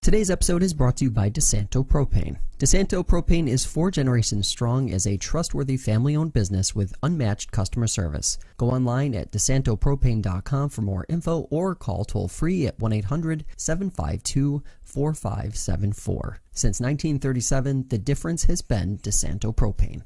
Today's episode is brought to you by DeSanto Propane. DeSanto Propane is 4 generations strong as a trustworthy family-owned business with unmatched customer service. Go online at DeSantoPropane.com for more info or call toll-free at 1-800-752-4574. Since 1937, the difference has been DeSanto Propane.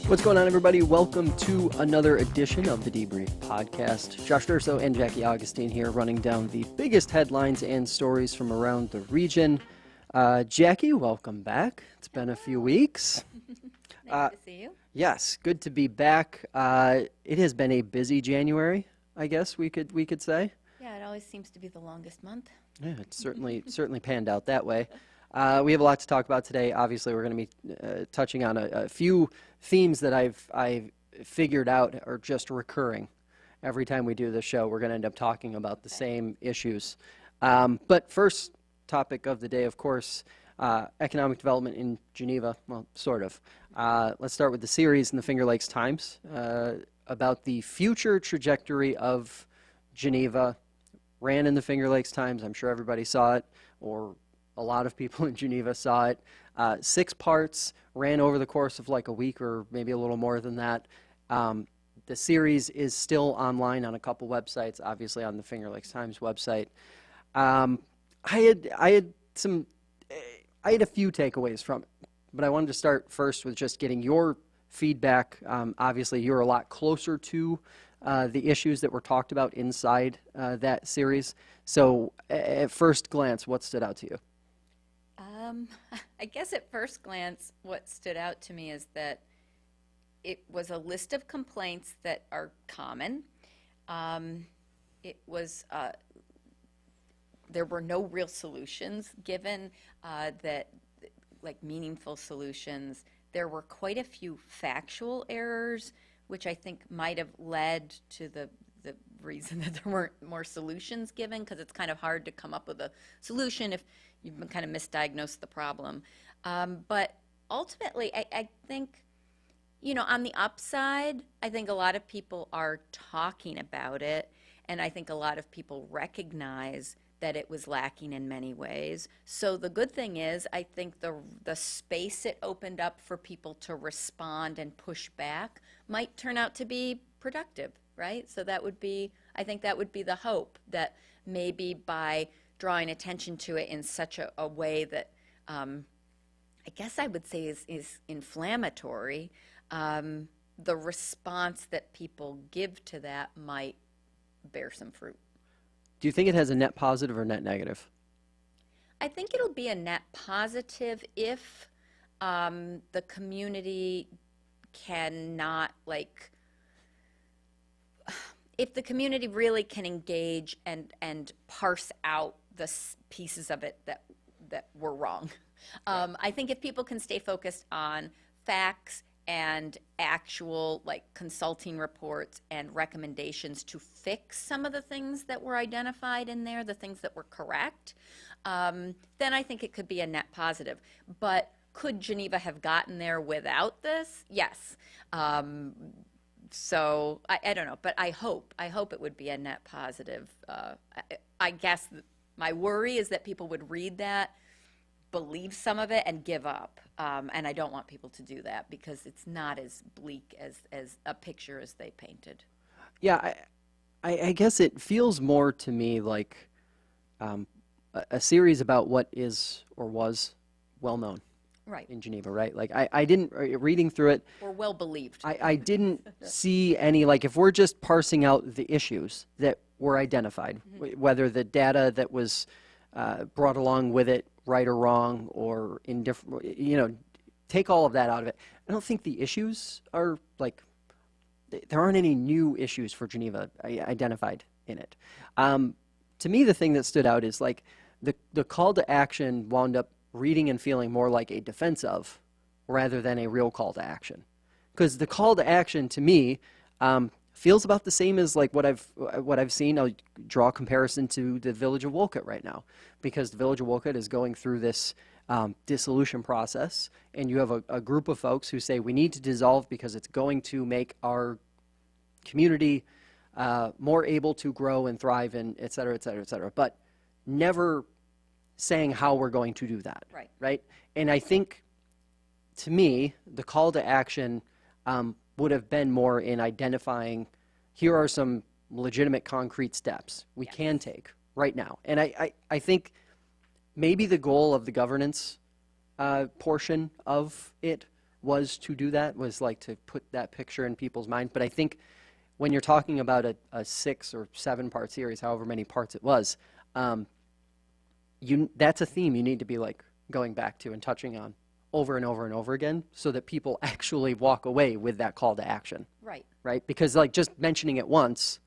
What's going on, everybody? Welcome to another edition of the Debrief Podcast. Josh Durso and Jackie Augustine here, running down the biggest headlines and stories from around the region. Jackie, welcome back. It's been a few weeks. Nice to see you. Yes, good to be back. It has been a busy January, I guess we could say. Yeah, it always seems to be the longest month. Yeah, it's certainly panned out that way. We have a lot to talk about today. Obviously, we're going to be touching on a few themes that I've figured out are just recurring. Every time we do this show, we're going to end up talking about the same issues. But first topic of the day, of course, economic development in Geneva. Well, sort of. Let's start with the series in the Finger Lakes Times about the future trajectory of Geneva. Ran in the Finger Lakes Times. I'm sure everybody saw it, or a lot of people in Geneva saw it. 6 parts, ran over the course of like a week or maybe a little more than that. The series is still online on a couple websites, obviously on the Finger Lakes Times website. I had a few takeaways from it, but I wanted to start first with just getting your feedback. Obviously, you're a lot closer to the issues that were talked about inside that series. So at first glance, what stood out to you? I guess at first glance, what stood out to me is that it was a list of complaints that are common. It was there were no real solutions given, like meaningful solutions. There were quite a few factual errors, which I think might have led to the reason that there weren't more solutions given, because it's kind of hard to come up with a solution if you've been kind of misdiagnosed the problem. But ultimately, I think, on the upside, I think a lot of people are talking about it, and I think a lot of people recognize that it was lacking in many ways. So the good thing is, I think the space it opened up for people to respond and push back might turn out to be productive, right? So I think that would be the hope, that maybe by drawing attention to it in such a way that I guess I would say is inflammatory, the response that people give to that might bear some fruit. Do you think it has a net positive or net negative? I think it'll be a net positive if the community cannot, if the community really can engage and parse out the pieces of it that were wrong. I think if people can stay focused on facts and actual consulting reports and recommendations to fix some of the things that were identified in there, the things that were correct, then I think it could be a net positive. But could Geneva have gotten there without this? Yes. So I don't know, but I hope it would be a net positive. I guess my worry is that people would read that, believe some of it, and give up. And I don't want people to do that, because it's not as bleak as a picture as they painted. Yeah, I guess it feels more to me like a series about what is or was well known. Right. In Geneva, right? I didn't, reading through it. Or well believed. I didn't see any, if we're just parsing out the issues that were identified, whether the data that was brought along with it, right or wrong, or indifferent, take all of that out of it. I don't think the issues are, there aren't any new issues for Geneva identified in it. To me, the thing that stood out is, the call to action wound up reading and feeling more like a defense of rather than a real call to action. Because the call to action to me feels about the same as like what I've seen. I'll draw a comparison to the village of Wolcott right now, because the village of Wolcott is going through this dissolution process, and you have a group of folks who say we need to dissolve because it's going to make our community more able to grow and thrive, and et cetera, et cetera, et cetera, but never saying how we're going to do that. Right? And I think, to me, the call to action would have been more in identifying, here are some legitimate concrete steps we can take right now. And I think maybe the goal of the governance portion of it was to do that, was like to put that picture in people's mind. But I think when you're talking about a 6 or 7 part series, however many parts it was, that's a theme you need to be like going back to and touching on over and over and over again, so that people actually walk away with that call to action. Right? Because like just mentioning it once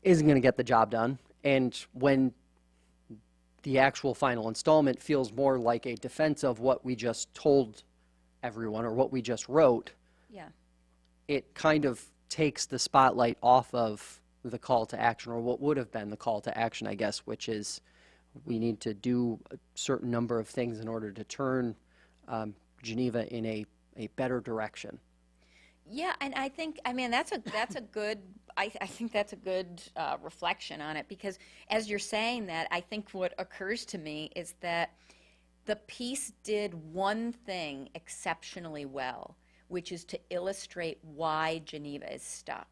isn't going to get the job done. And when the actual final installment feels more like a defense of what we just told everyone or what we just wrote, it kind of takes the spotlight off of the call to action, or what would have been the call to action, I guess, which is we need to do a certain number of things in order to turn Geneva in a better direction. Yeah, and I think, I mean, that's a good, I think that's a good reflection on it, because as you're saying that, I think what occurs to me is that the piece did one thing exceptionally well, which is to illustrate why Geneva is stuck.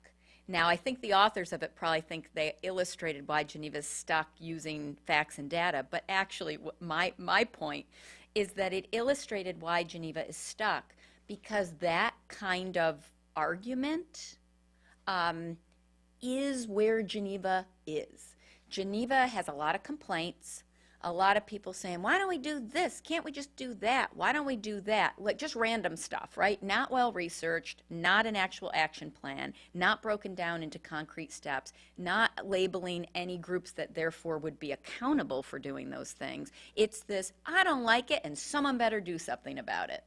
Now, I think the authors of it probably think they illustrated why Geneva is stuck using facts and data, but actually my point is that it illustrated why Geneva is stuck, because that kind of argument is where Geneva is. Geneva has a lot of complaints, a lot of people saying, why don't we do this? Can't we just do that? Why don't we do that? Like just random stuff, right? Not well researched, not an actual action plan, not broken down into concrete steps, not labeling any groups that therefore would be accountable for doing those things. It's this, I don't like it and someone better do something about it.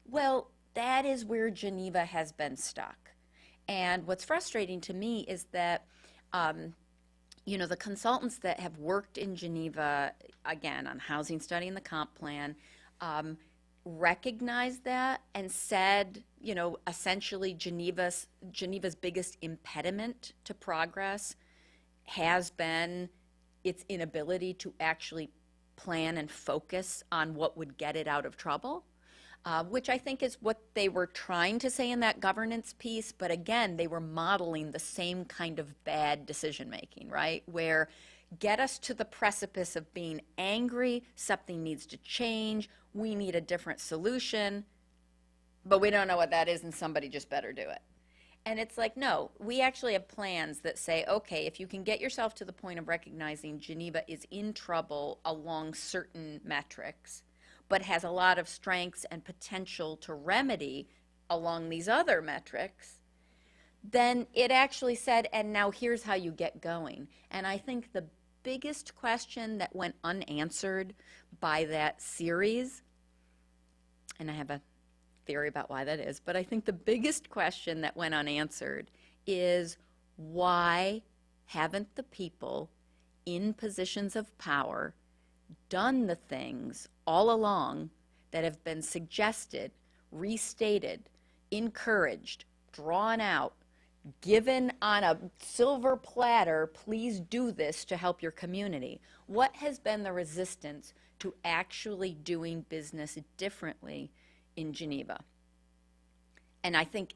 Well, that is where Geneva has been stuck. And what's frustrating to me is that the consultants that have worked in Geneva, again, on housing study and the comp plan, recognized that and said, essentially Geneva's biggest impediment to progress has been its inability to actually plan and focus on what would get it out of trouble. Which I think is what they were trying to say in that governance piece, but again, they were modeling the same kind of bad decision-making, right? Where get us to the precipice of being angry, something needs to change, we need a different solution, but we don't know what that is and somebody just better do it. And it's like, no, we actually have plans that say, okay, if you can get yourself to the point of recognizing Geneva is in trouble along certain metrics, but has a lot of strengths and potential to remedy along these other metrics, then it actually said, and now here's how you get going. And I think the biggest question that went unanswered by that series, and I have a theory about why that is, but I think the biggest question that went unanswered is, why haven't the people in positions of power done the things all along that have been suggested, restated, encouraged, drawn out, given on a silver platter, please do this to help your community? What has been the resistance to actually doing business differently in Geneva? And I think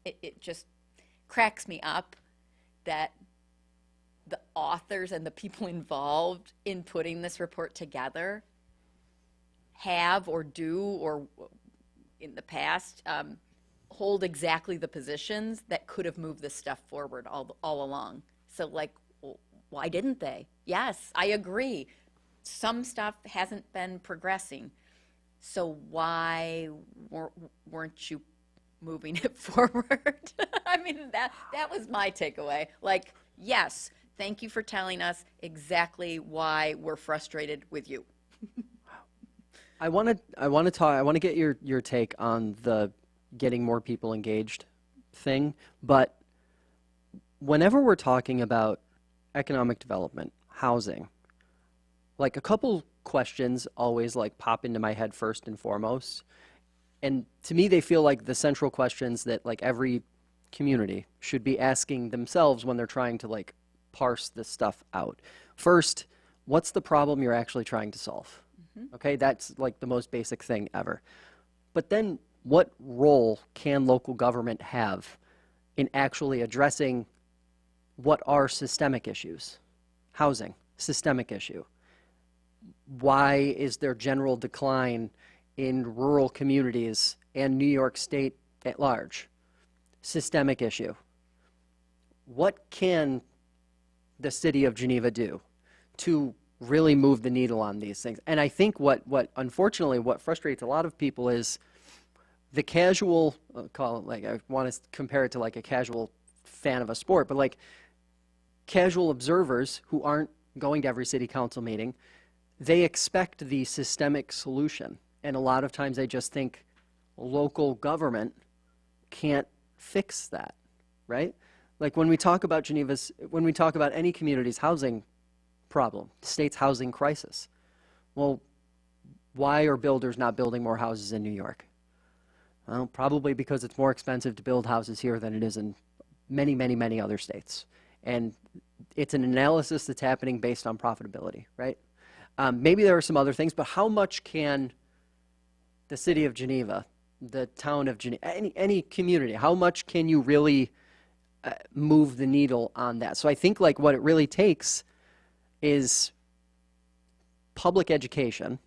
it just cracks me up that the authors and the people involved in putting this report together have or do or in the past hold exactly the positions that could have moved this stuff forward all along. So like, why didn't they? Yes, I agree. Some stuff hasn't been progressing. So why weren't you moving it forward? I mean, that was my takeaway. Like, yes, thank you for telling us exactly why we're frustrated with you. I want to get your take on the getting more people engaged thing, but whenever we're talking about economic development, housing, like a couple questions always like pop into my head first and foremost. And to me they feel like the central questions that like every community should be asking themselves when they're trying to like parse this stuff out. First, what's the problem you're actually trying to solve? Okay, that's like the most basic thing ever. But then what role can local government have in actually addressing what are systemic issues? Housing, systemic issue. Why is there general decline in rural communities and New York State at large? Systemic issue. What can the city of Geneva do to really move the needle on these things? And I think what unfortunately what frustrates a lot of people is the casual, call it like, I want to compare it to like a casual fan of a sport, but like casual observers who aren't going to every city council meeting, they expect the systemic solution. And a lot of times they just think local government can't fix that, right? Like when we talk about when we talk about any community's housing problem, the state's housing crisis, well, why are builders not building more houses in New York? Well, probably because it's more expensive to build houses here than it is in many, many, many other states. And it's an analysis that's happening based on profitability, right? Maybe there are some other things, but how much can the city of Geneva, the town of Geneva, any community, how much can you really move the needle on that? So I think like what it really takes is public education.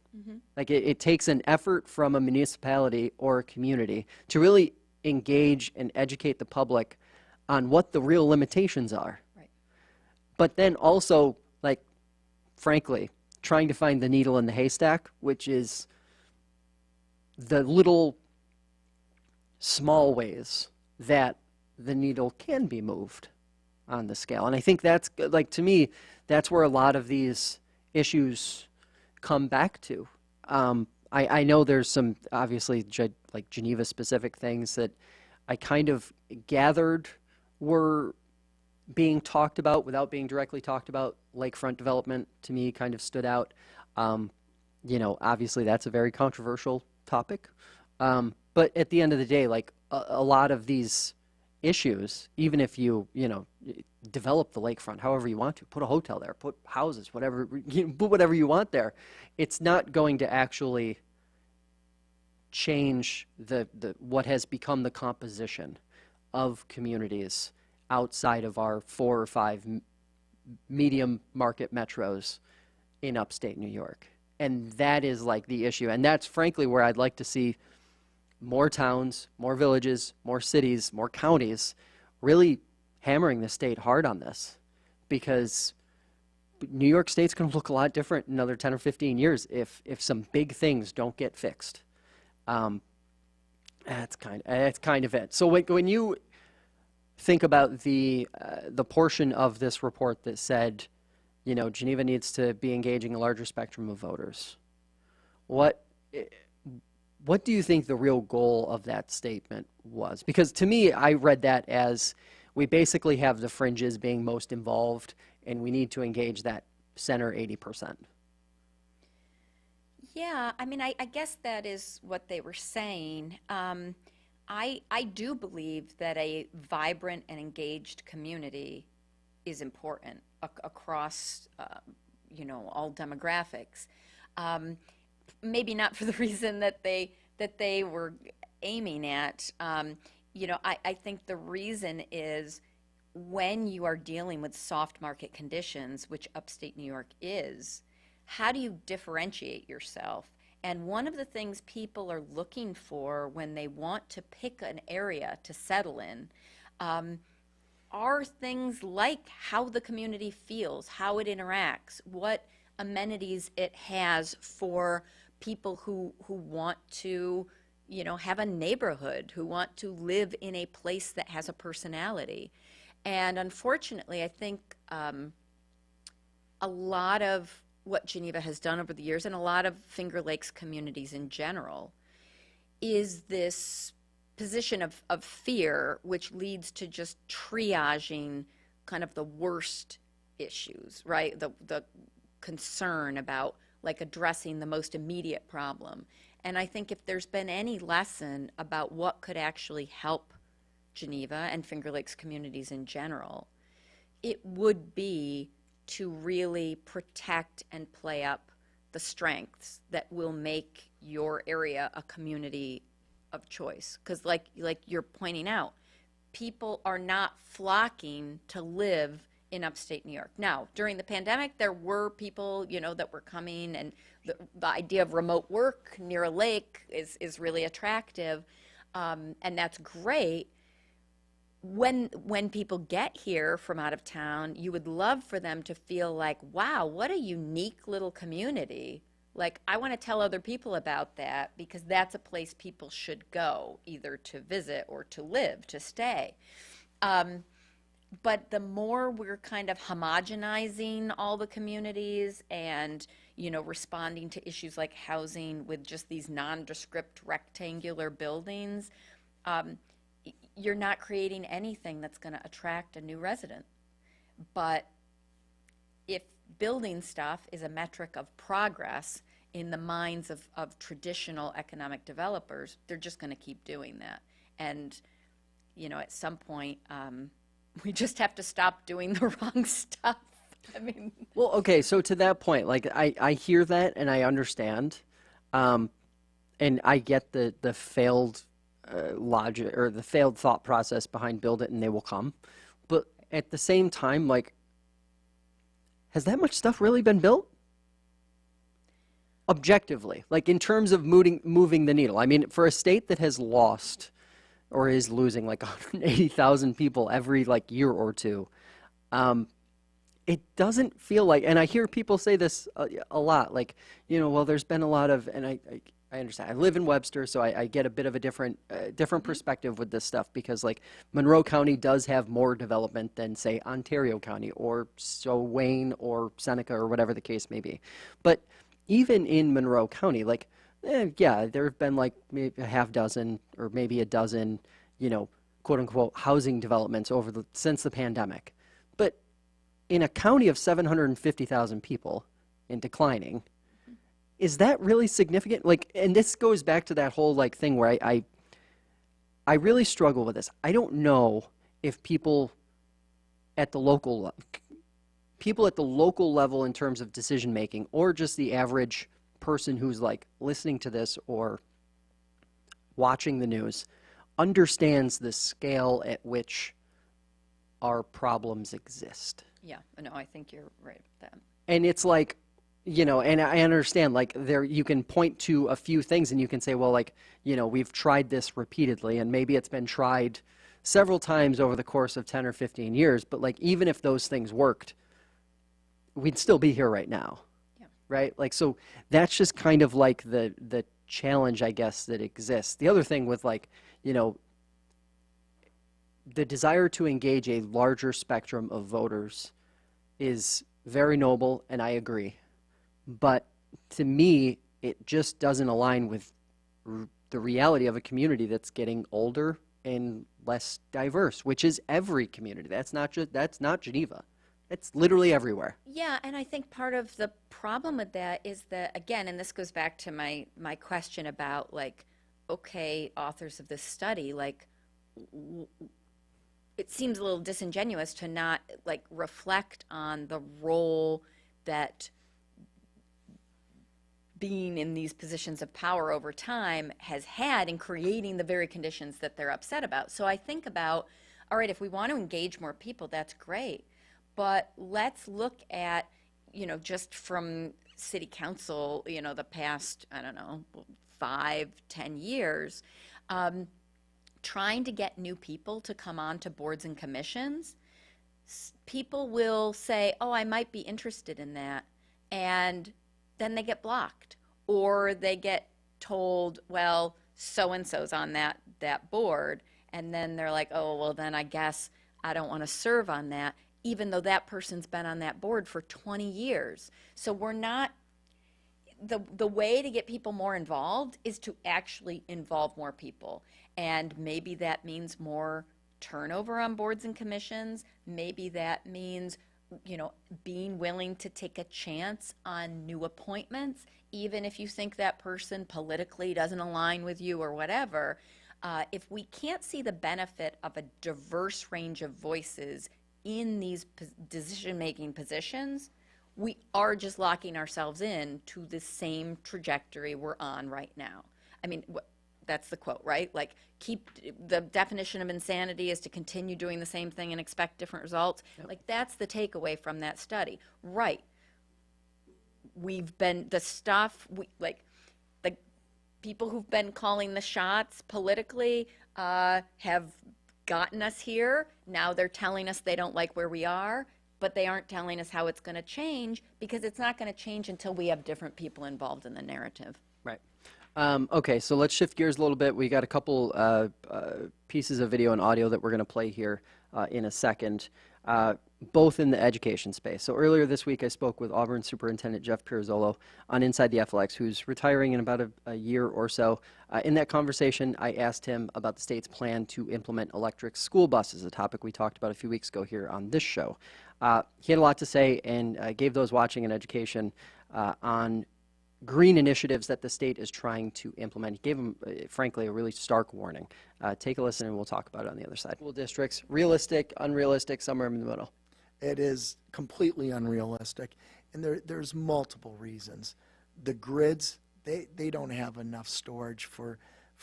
Like it takes an effort from a municipality or a community to really engage and educate the public on what the real limitations are. Right. But then also, like, frankly, trying to find the needle in the haystack, which is the little small ways that the needle can be moved on the scale. And I think that's, like, to me, that's where a lot of these issues come back to. I know there's some, obviously, like Geneva-specific things that I kind of gathered were being talked about without being directly talked about. Lakefront development, to me, kind of stood out. You know, obviously, that's a very controversial topic. But at the end of the day, like, a lot of these issues, even if you know, develop the lakefront however you want to, put a hotel there, put houses, whatever, put whatever you want there, it's not going to actually change the what has become the composition of communities outside of our 4 or 5 medium market metros in upstate New York. And that is like the issue. And that's frankly where I'd like to see more towns, more villages, more cities, more counties really hammering the state hard on this, because New York State's going to look a lot different in another 10 or 15 years if some big things don't get fixed. That's kind of it. So when you think about the portion of this report that said, you know, Geneva needs to be engaging a larger spectrum of voters, what do you think the real goal of that statement was? Because to me, I read that as we basically have the fringes being most involved, and we need to engage that center 80%. Yeah, I mean, I guess that is what they were saying. I do believe that a vibrant and engaged community is important across, you know, all demographics. Maybe not for the reason that they were aiming at. You know, I think the reason is when you are dealing with soft market conditions, which upstate New York is, how do you differentiate yourself? And one of the things people are looking for when they want to pick an area to settle in are things like how the community feels, how it interacts, what amenities it has for people who want to, you know, have a neighborhood, who want to live in a place that has a personality. And unfortunately, I think a lot of what Geneva has done over the years, and a lot of Finger Lakes communities in general, is this position of fear, which leads to just triaging kind of the worst issues, right? The concern about like addressing the most immediate problem. And I think if there's been any lesson about what could actually help Geneva and Finger Lakes communities in general, it would be to really protect and play up the strengths that will make your area a community of choice. Because like you're pointing out, people are not flocking to live in upstate New York. Now, during the pandemic, there were people, that were coming, and the idea of remote work near a lake is really attractive, and that's great. When people get here from out of town, you would love for them to feel like, wow, what a unique little community. Like, I want to tell other people about that, because that's a place people should go, either to visit or to live, to stay. But the more we're kind of homogenizing all the communities and, responding to issues like housing with just these nondescript rectangular buildings, you're not creating anything that's going to attract a new resident. But if building stuff is a metric of progress in the minds of traditional economic developers, they're just going to keep doing that. And, at some point, we just have to stop doing the wrong stuff. I mean, Well, okay, so to that point, like I hear that and I understand, and I get the failed logic or the failed thought process behind build it and they will come, but at the same time, like, has that much stuff really been built? Objectively, like in terms of moving the needle. I mean, for a state that has lost or is losing like 180,000 people every like year or two, it doesn't feel like, and I hear people say this a lot, like, well, there's been a lot of, and I understand. I live in Webster, so I get a bit of a different perspective with this stuff, because like Monroe County does have more development than say Ontario County or Wayne or Seneca or whatever the case may be. But even in Monroe County, like, yeah, there have been like maybe a half dozen or maybe a dozen, quote unquote housing developments since the pandemic. But in a county of 750,000 people and declining, is that really significant? Like, and this goes back to that whole like thing where I really struggle with this. I don't know if people at the local level in terms of decision making, or just the average person who's like listening to this or watching the news, understands the scale at which our problems exist. yeah, no, I think you're right about that. And it's like, and I understand, like, you can point to a few things and you can say, well, like, we've tried this repeatedly and maybe it's been tried several times over the course of 10 or 15 years, but like, even if those things worked, we'd still be here right now. Yeah. Right? Like, so that's just kind of like the challenge, I guess, that exists. The other thing with like, the desire to engage a larger spectrum of voters is very noble, and I agree. But to me, it just doesn't align with the reality of a community that's getting older and less diverse, which is every community. That's not Geneva. It's literally everywhere. Yeah, and I think part of the problem with that is that, again, and this goes back to my question about, like, okay, authors of this study, like, it seems a little disingenuous to not, like, reflect on the role that being in these positions of power over time has had in creating the very conditions that they're upset about. So I think about, all right, if we want to engage more people, that's great. But let's look at, just from city council, the past, 5-10 years, trying to get new people to come on to boards and commissions. People will say, oh, I might be interested in that. And then they get blocked, or they get told, well, so-and-so's on that board. And then they're like, oh, well, then I guess I don't want to serve on that. even though that person's been on that board for 20 years. So we're not, the way to get people more involved is to actually involve more people. And maybe that means more turnover on boards and commissions. Maybe that means, being willing to take a chance on new appointments, even if you think that person politically doesn't align with you or whatever. If we can't see the benefit of a diverse range of voices in these decision-making positions, we are just locking ourselves in to the same trajectory we're on right now. I mean, that's the quote, right? Like, the definition of insanity is to continue doing the same thing and expect different results. Yep. Like, that's the takeaway from that study. Right. The people who've been calling the shots politically have gotten us here. Now they're telling us they don't like where we are, but they aren't telling us how it's going to change, because it's not going to change until we have different people involved in the narrative. Right. Okay, so let's shift gears a little bit. We got a couple pieces of video and audio that we're going to play here in a second, both in the education space. So earlier this week, I spoke with Auburn Superintendent Jeff Pirozzolo on Inside the Athletics, who's retiring in about a year or so. In that conversation, I asked him about the state's plan to implement electric school buses, a topic we talked about a few weeks ago here on this show. He had a lot to say and gave those watching in education on green initiatives that the state is trying to implement. He gave them, frankly, a really stark warning. Take a listen and we'll talk about it on the other side. School districts, realistic, unrealistic, somewhere in the middle. It is completely unrealistic, and there's multiple reasons. The grids, they don't have enough storage for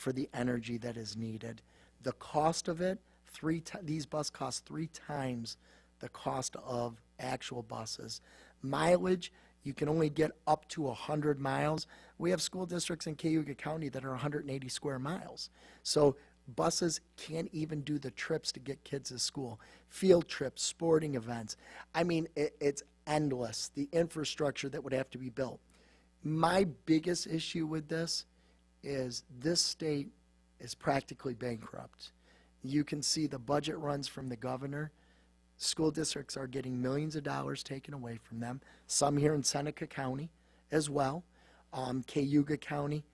the energy that is needed. The cost of it, these buses cost 3 times the cost of actual buses. Mileage, you can only get up to 100 miles. We have school districts in Cayuga County that are 180 square miles. So buses can't even do the trips to get kids to school. Field trips, sporting events. I mean, it's endless, the infrastructure that would have to be built. My biggest issue with this is this state is practically bankrupt. You can see the budget runs from the governor. School districts are getting millions of dollars taken away from them, some here in Seneca County as well, Cayuga County.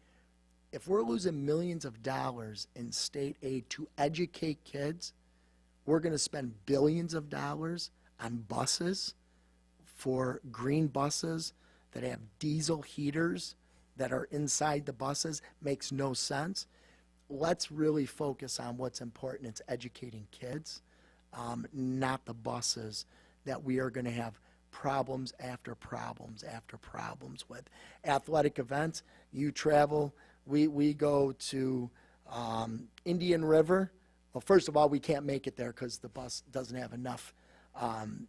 If we're losing millions of dollars in state aid to educate kids, we're going to spend billions of dollars on buses, for green buses that have diesel heaters that are inside the buses. Makes no sense. Let's really focus on what's important. It's educating kids. Not the buses that we are going to have problems after problems after problems with. Athletic events, you travel, we go to Indian River. Well, first of all, we can't make it there because the bus doesn't have enough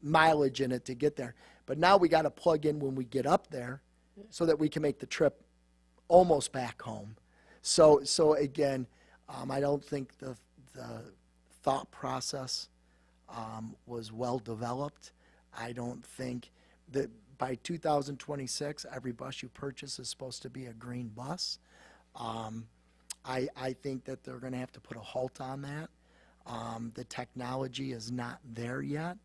mileage in it to get there. But now we got to plug in when we get up there so that we can make the trip almost back home. So again, I don't think the thought process was well developed. I don't think that by 2026, every bus you purchase is supposed to be a green bus. I think that they're going to have to put a halt on that. The technology is not there yet.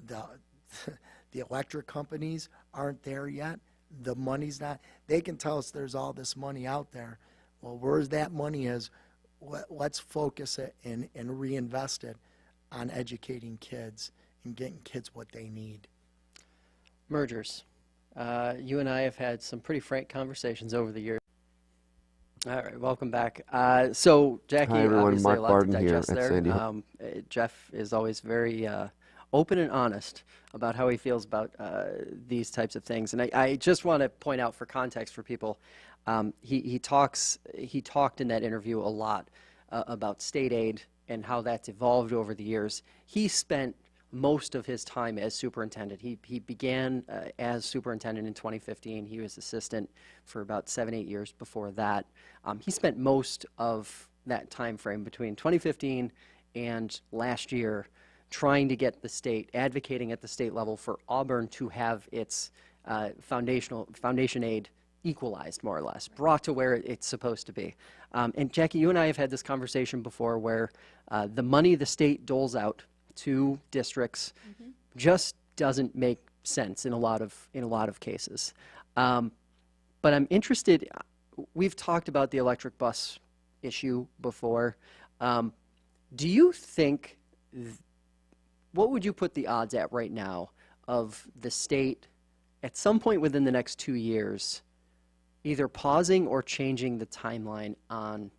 The electric companies aren't there yet. The money's not. They can tell us there's all this money out there. Well, where's that money is, let's focus it and reinvest it on educating kids and getting kids what they need. Mergers. You and I have had some pretty frank conversations over the years. All right, welcome back. So, Jackie, hi everyone, obviously Mark a lot Barden to here digest at there. Sandy. Jeff is always very open and honest about how he feels about these types of things. And I just want to point out for context for people, he talked in that interview a lot about state aid and how that's evolved over the years. He spent most of his time as superintendent. He began as superintendent in 2015. He was assistant for about 7-8 years before that. He spent most of that time frame between 2015 and last year trying to get the state, advocating at the state level for Auburn to have its foundation aid equalized, more or less, brought to where it's supposed to be. And Jackie, you and I have had this conversation before where the money the state doles out to districts just doesn't make sense in a lot of cases. But I'm interested. We've talked about the electric bus issue before. Do you think, what would you put the odds at right now of the state at some point within the next 2 years either pausing or changing the timeline on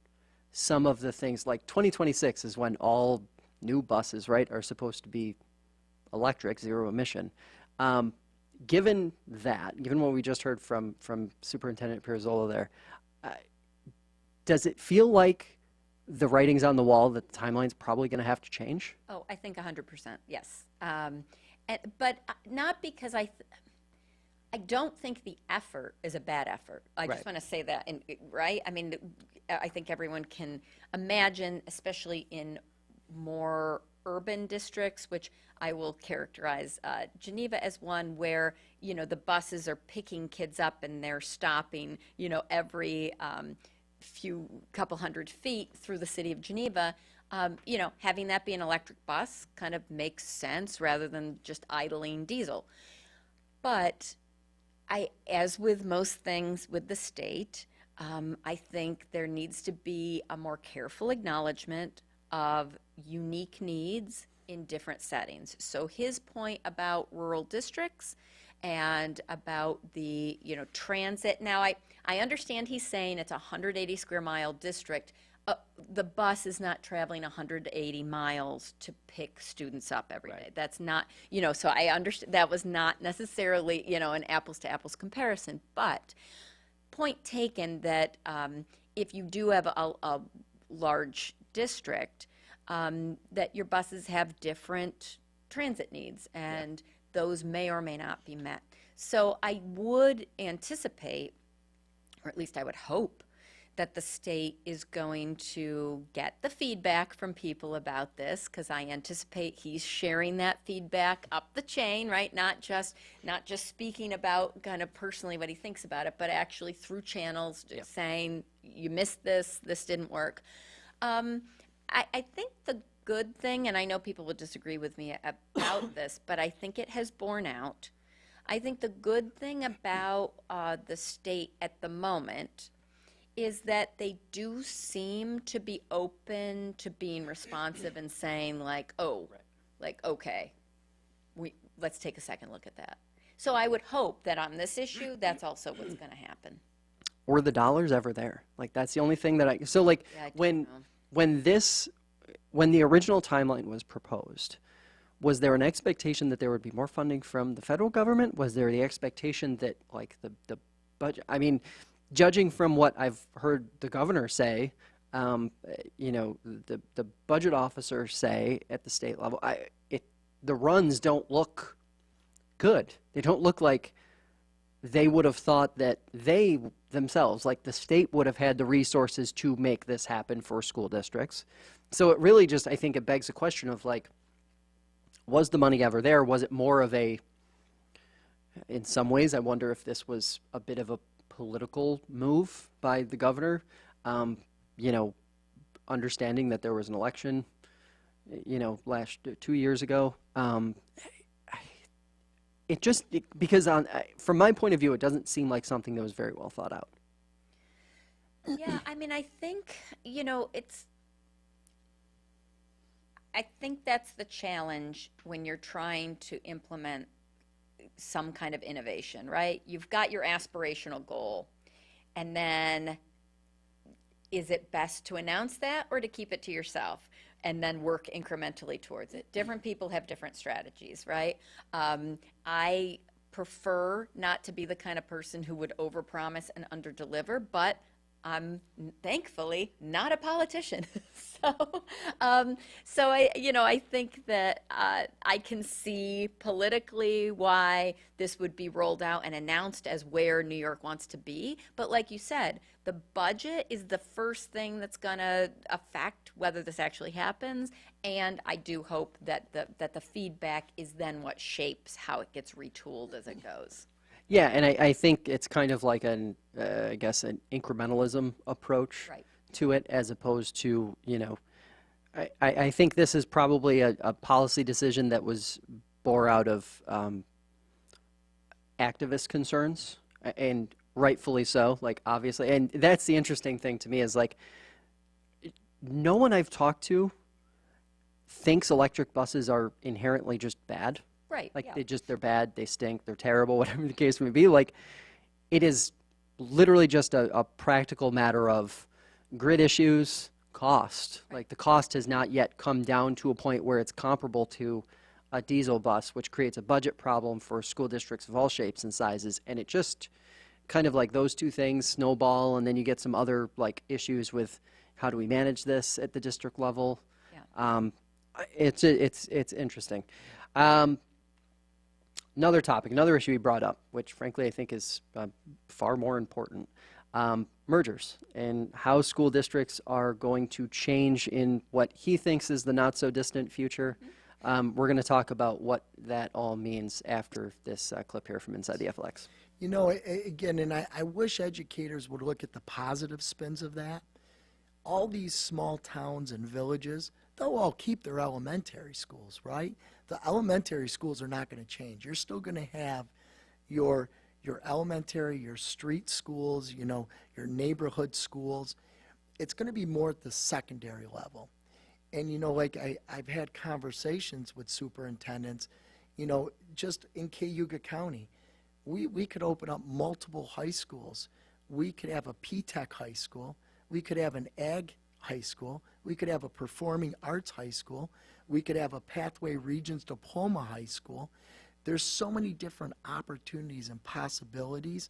some of the things? Like 2026 is when all new buses, right, are supposed to be electric, zero emission. Given what we just heard from Superintendent Pirzolo there, does it feel like the writing's on the wall that the timeline's probably going to have to change? Oh, I think 100%, yes. But not because I don't think the effort is a bad effort. I just Right. want to say that, right? I mean, I think everyone can imagine, especially in more urban districts, which I will characterize Geneva as one where, the buses are picking kids up and they're stopping, every couple hundred feet through the city of Geneva. Having that be an electric bus kind of makes sense rather than just idling diesel. But as with most things with the state, I think there needs to be a more careful acknowledgement of unique needs in different settings. So his point about rural districts and about the transit. Now I understand he's saying it's a 180 square mile district. The bus is not traveling 180 miles to pick students up every day. That's not, so I understand that was not necessarily, an apples to apples comparison. But point taken that if you do have a large district, that your buses have different transit needs, and those may or may not be met. So I would anticipate, or at least I would hope, that the state is going to get the feedback from people about this, because I anticipate he's sharing that feedback up the chain, right? Not just speaking about kind of personally what he thinks about it, but actually through channels saying, you missed this didn't work. I think the good thing, and I know people would disagree with me about this, but I think it has borne out. I think the good thing about the state at the moment is that they do seem to be open to being responsive and saying okay, let's take a second look at that. So I would hope that on this issue, that's also what's going to happen. Were the dollars ever there? Like, that's the only thing that I don't know. When the original timeline was proposed, was there an expectation that there would be more funding from the federal government? Was there the expectation that, like, the budget? I mean, judging from what I've heard the governor say, the budget officers say at the state level, the runs don't look good. They don't look like they would have thought that they themselves, like the state, would have had the resources to make this happen for school districts. So it really just, I think it begs the question of, like, was the money ever there? Was it more of in some ways, I wonder if this was a bit of a political move by the governor, understanding that there was an election, last 2 years ago. Because from my point of view, it doesn't seem like something that was very well thought out. Yeah, I mean, I think, I think that's the challenge when you're trying to implement some kind of innovation, right? You've got your aspirational goal, and then is it best to announce that or to keep it to yourself and then work incrementally towards it? Different people have different strategies, right? I prefer not to be the kind of person who would overpromise and underdeliver, but I'm thankfully not a politician. So I think that I can see politically why this would be rolled out and announced as where New York wants to be. But like you said, the budget is the first thing that's going to affect whether this actually happens. And I do hope that the feedback is then what shapes how it gets retooled as it goes. Yeah, and I think it's kind of like an incrementalism approach to it, as opposed to, I think this is probably a policy decision that was bore out of activist concerns, and rightfully so, like, obviously. And that's the interesting thing to me is, like, no one I've talked to thinks electric buses are inherently just bad. Right, Like, yeah. they're bad, they stink, they're terrible, whatever the case may be. Like, it is literally just a practical matter of grid issues, cost. Like, the cost has not yet come down to a point where it's comparable to a diesel bus, which creates a budget problem for school districts of all shapes and sizes. And it just kind of, like, those two things snowball, and then you get some other, like, issues with how do we manage this at the district level. Yeah. It's interesting. Another topic, another issue he brought up, which frankly I think is far more important, mergers and how school districts are going to change in what he thinks is the not so distant future. We're going to talk about what that all means after this clip here from Inside the FLX. You know, again, and I wish educators would look at the positive spins of that. All these small towns and villages, they'll all keep their elementary schools, right? The elementary schools are not going to change. You're still going to have your elementary, your street schools, you know, your neighborhood schools. It's going to be more at the secondary level. And, you know, like I've had conversations with superintendents, you know, just in Cayuga County, we could open up multiple high schools. We could have a P-Tech high school. We could have an ag high school. We could have a performing arts high school. We could have a Pathway Regions Diploma high school. There's so many different opportunities and possibilities.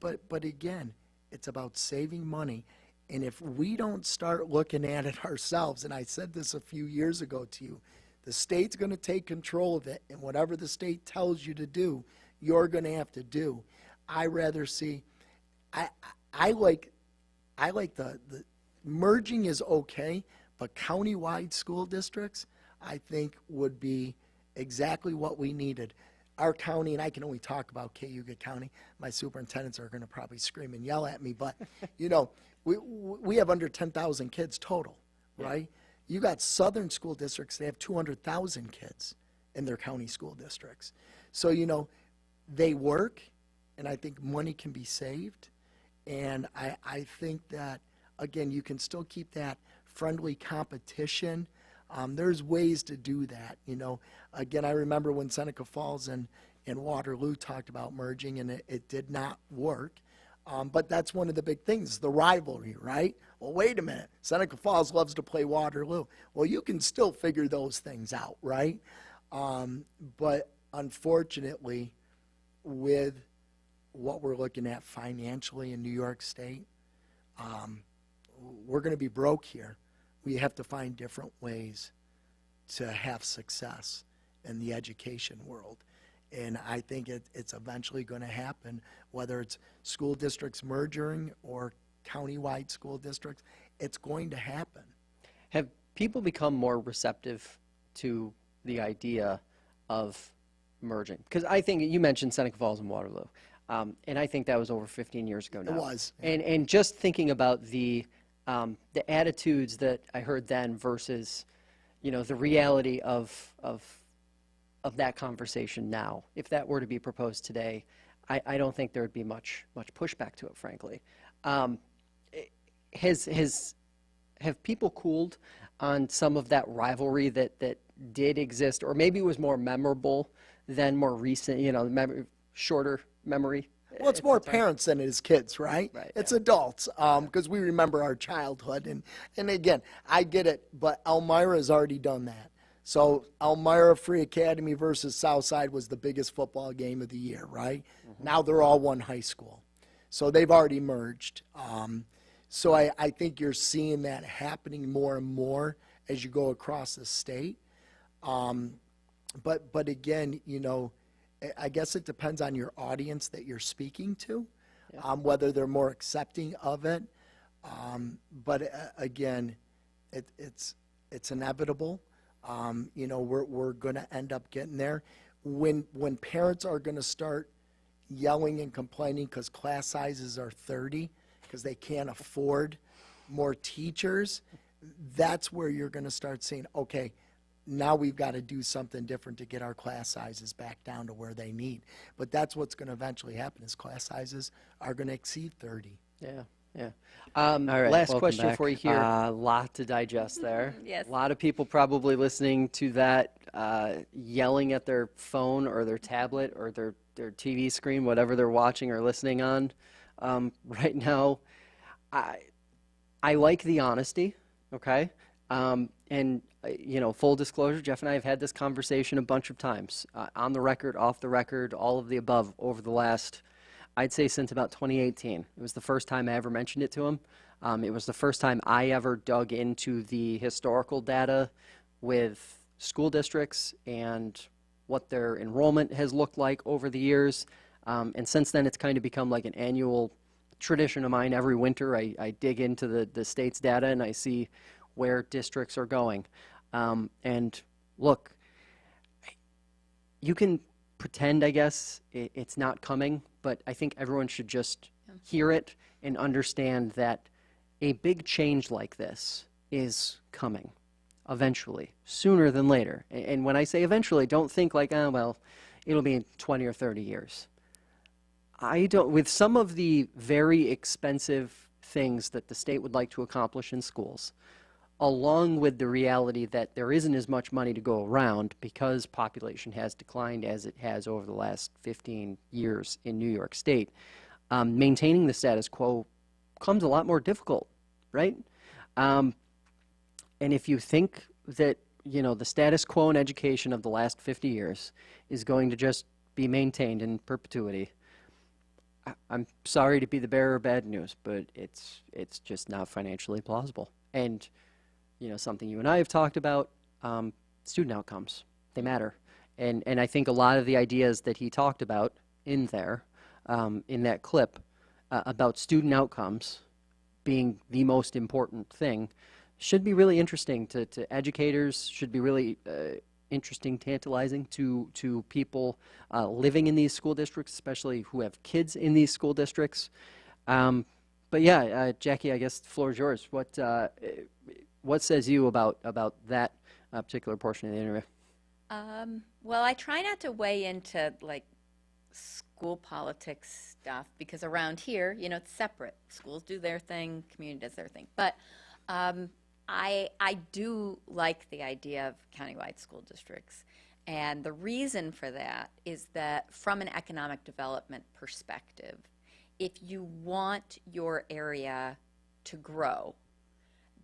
But again, it's about saving money. And if we don't start looking at it ourselves, and I said this a few years ago to you, the state's going to take control of it, and whatever the state tells you to do, you're going to have to do. I rather see, I like the merging is okay, but county-wide school districts, I think, would be exactly what we needed. Our county, and I can only talk about Cayuga County, my superintendents are going to probably scream and yell at me, but, you know, we have under 10,000 kids total, right? You got southern school districts, they have 200,000 kids in their county school districts. So, you know, they work, and I think money can be saved. And I think that, again, you can still keep that friendly competition. There's ways to do that, you know. Again, I remember when Seneca Falls and Waterloo talked about merging, and it did not work. But that's one of the big things, the rivalry, right? Well, wait a minute. Seneca Falls loves to play Waterloo. Well, you can still figure those things out, right? But unfortunately, with what we're looking at financially in New York State, we're going to be broke here. We have to find different ways to have success in the education world. And I think it's eventually going to happen, whether it's school districts merging or county-wide school districts, it's going to happen. Have people become more receptive to the idea of merging? Because I think you mentioned Seneca Falls and Waterloo, and I think that was over 15 years ago now. It was. And just thinking about the attitudes that I heard then versus, you know, the reality of that conversation now. If that were to be proposed today, I don't think there would be much pushback to it, frankly. Have people cooled on some of that rivalry that did exist, or maybe it was more memorable than more recent, you know, shorter memory? Well, it's more parents than it is kids, right? Right, It's adults, because we remember our childhood. And again, I get it, but Elmira has already done that. So Elmira Free Academy versus Southside was the biggest football game of the year, right? Mm-hmm. Now they're all one high school. So they've already merged. So I think you're seeing that happening more and more as you go across the state. But again, you know, I guess it depends on your audience that you're speaking to, whether they're more accepting of it. But again, it's inevitable. You know, we're going to end up getting there. When parents are going to start yelling and complaining because class sizes are 30, because they can't afford more teachers, that's where you're going to start seeing, okay, now we've got to do something different to get our class sizes back down to where they need. But that's what's going to eventually happen is class sizes are going to exceed 30. Yeah, yeah. All right, Last welcome question back. for you here. A lot to digest there. Yes. A lot of people probably listening to that, yelling at their phone or their tablet or their TV screen, whatever they're watching or listening on right now. I like the honesty, okay? And, full disclosure, Jeff and I have had this conversation a bunch of times, on the record, off the record, all of the above over the last, I'd say since about 2018. It was the first time I ever mentioned it to him. It was the first time I ever dug into the historical data with school districts and what their enrollment has looked like over the years. And since then, it's kind of become like an annual tradition of mine. Every winter, I dig into the state's data and I see where districts are going. And look, you can pretend, I guess, it's not coming, but I think everyone should just hear it and understand that a big change like this is coming eventually, sooner than later. And when I say eventually, don't think like, oh, well, it'll be in 20 or 30 years. With some of the very expensive things that the state would like to accomplish in schools, along with the reality that there isn't as much money to go around because population has declined as it has over the last 15 years in New York State, maintaining the status quo comes a lot more difficult, right? And if you think that, the status quo in education of the last 50 years is going to just be maintained in perpetuity, I'm sorry to be the bearer of bad news, but it's just not financially plausible. And something you and I have talked about, student outcomes, they matter. And I think a lot of the ideas that he talked about in there, in that clip, about student outcomes being the most important thing, should be really interesting to educators, should be really interesting, tantalizing to people living in these school districts, especially who have kids in these school districts. But yeah, Jackie, I guess the floor is yours. What says you about that particular portion of the interview? Well, I try not to weigh into school politics stuff because around here, it's separate. Schools do their thing, community does their thing. But I do like the idea of countywide school districts. And the reason for that is that from an economic development perspective, if you want your area to grow,